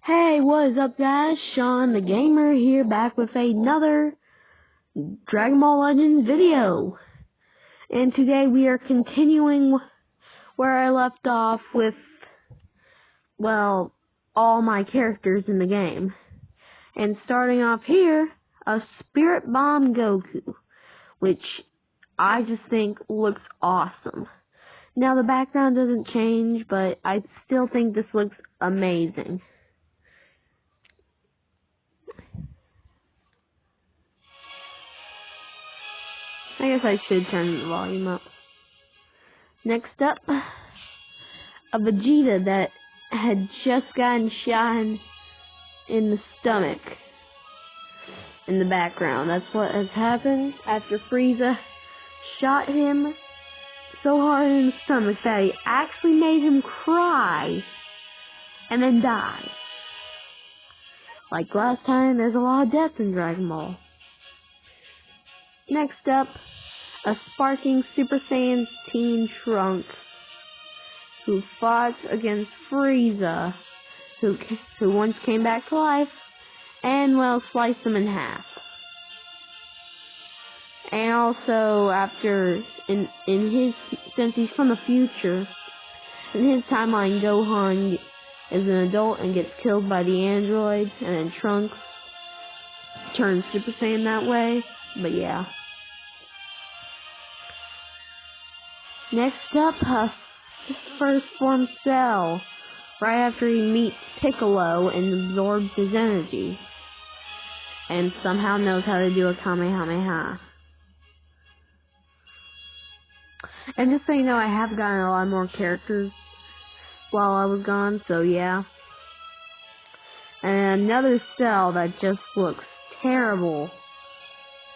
Hey, what is up guys? Sean the Gamer here, back with another Dragon Ball Legends video. And today we are continuing where I left off with, well, all my characters in the game. And starting off here, a Spirit Bomb Goku, which I just think looks awesome. Now the background doesn't change, but I still think this looks amazing. I guess I should turn the volume up. Next up, a Vegeta that had just gotten shot in the stomach in the background. That's what has happened after Frieza shot him so hard in the stomach that he actually made him cry and then die. Like last time, there's a lot of death in Dragon Ball. Next up, a sparking Super Saiyan Teen Trunks who fought against Frieza, who once came back to life and, well, sliced him in half. And also, since he's from the future, in his timeline, Gohan is an adult and gets killed by the android, and then Trunks turns Super Saiyan that way. But yeah. Next up, first form Cell, right after he meets Piccolo and absorbs his energy, and somehow knows how to do a Kamehameha. And just so you know, I have gotten a lot more characters while I was gone, so yeah. And another Cell that just looks terrible.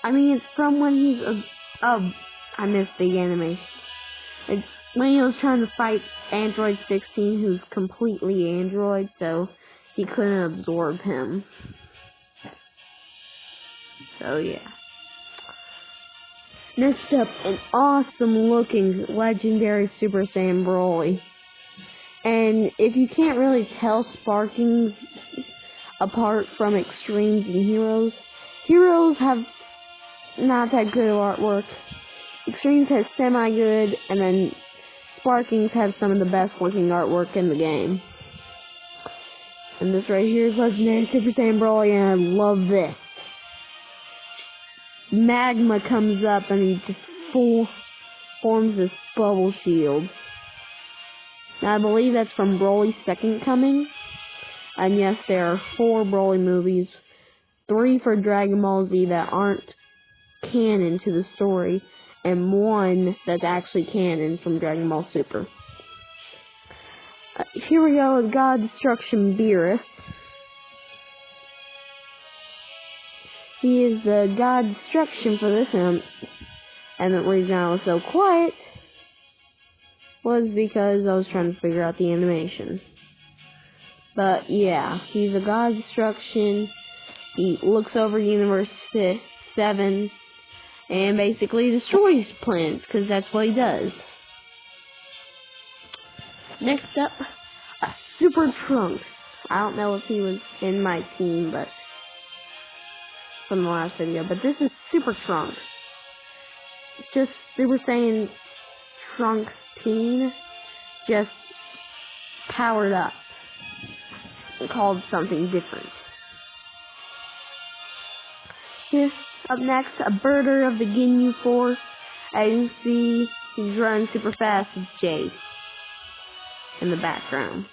I mean, it's from when he's I missed the animation. It's when he was trying to fight Android 16, who's completely Android, so he couldn't absorb him. So yeah. Next up, an awesome looking legendary Super Saiyan Broly. And if you can't really tell Sparkings apart from Extremes and Heroes have not that good artwork. Extremes has semi-good, and then Sparkings has some of the best looking artwork in the game. And this right here is legendary Super Saiyan Broly, and I love this. Magma comes up and he just forms this bubble shield. Now I believe that's from Broly's Second Coming. And yes, there are 4 Broly movies, 3 for Dragon Ball Z that aren't canon to the story, and 1 that's actually canon from Dragon Ball Super. Here we go with God Destruction Beerus. He is the God Destruction for this and the reason I was so quiet was because I was trying to figure out the animation. But yeah, he's a God Destruction. He looks over Universe 7 and basically destroys planets, because that's what he does. Next up, a Super Trunks. I don't know if he was in my team, but from the last video, but this is Super Trunks. Just Super Saiyan Trunks Teen, just powered up, called something different. Here, up next, a birder of the Ginyu Force. As you can see, he's running super fast with Jake in the background.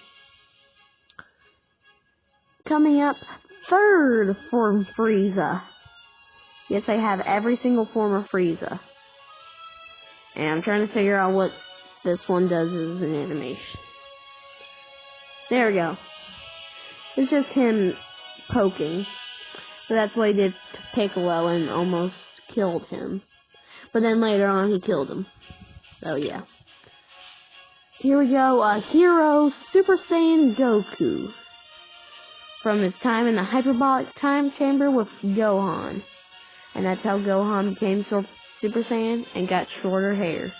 Coming up, third form Frieza. Yes, I have every single form of Frieza. And I'm trying to figure out what this one does as an animation. There we go. It's just him poking. So that's what he did to Piccolo and almost killed him. But then later on he killed him. So yeah. Here we go, Hero Super Saiyan Goku. From his time in the hyperbolic time chamber with Gohan. And that's how Gohan became Super Saiyan and got shorter hair.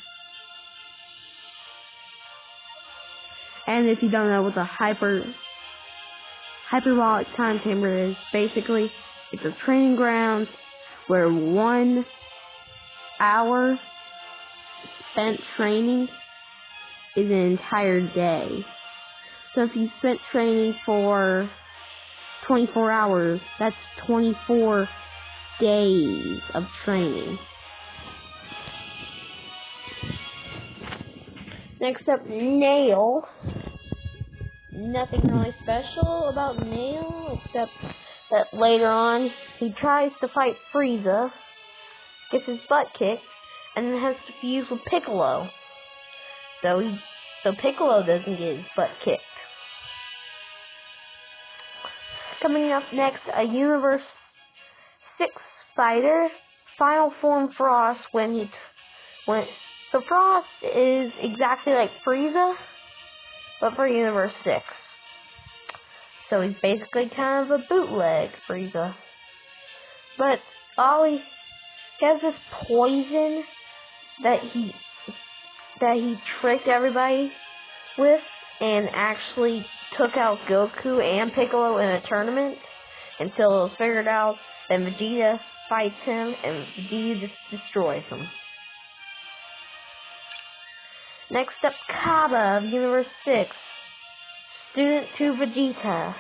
And if you don't know what the hyperbolic time chamber is basically it's a training ground where 1 hour spent training is an entire day. So if you spent training for 24 hours, that's 24 days of training. Next up, Nail. Nothing really special about Nail, except that later on he tries to fight Frieza, gets his butt kicked, and then has to fuse with Piccolo. So Piccolo doesn't get his butt kicked. Coming up next, a Universe 6 fighter, Final Form Frost. So Frost is exactly like Frieza, but for Universe 6. So he's basically kind of a bootleg Frieza. But he has this poison that he tricked everybody with, and actually took out Goku and Piccolo in a tournament until it was figured out. Then Vegeta fights him, and Vegeta just destroys him. Next up, Kaba of Universe 6, student to Vegeta.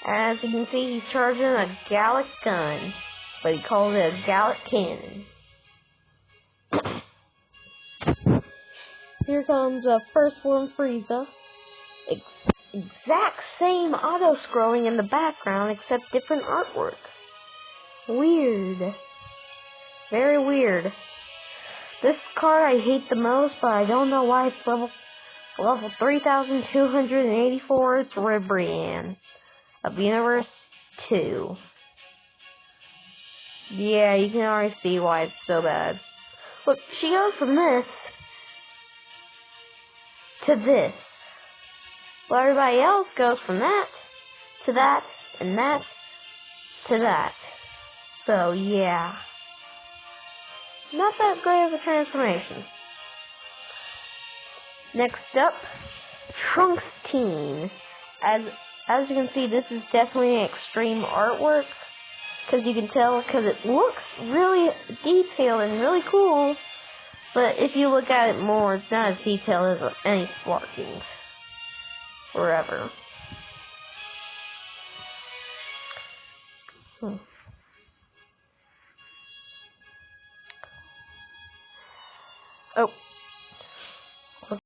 As you can see, he's charging a Gallic gun, but he calls it a Gallic cannon. Here comes a first form Frieza. Exact same auto-scrolling in the background, except different artwork. Weird. Very weird. This card I hate the most, but I don't know why it's level 3284. It's Ribrianne of Universe 2. Yeah, you can already see why it's so bad. Look, she goes from this to this. Well, everybody else goes from that to that, and that to that. So, yeah. Not that great of a transformation. Next up, Trunks Teen. As you can see, this is definitely extreme artwork, because you can tell, because it looks really detailed and really cool, but if you look at it more, it's not as detailed as any sparkings. Forever. Oh,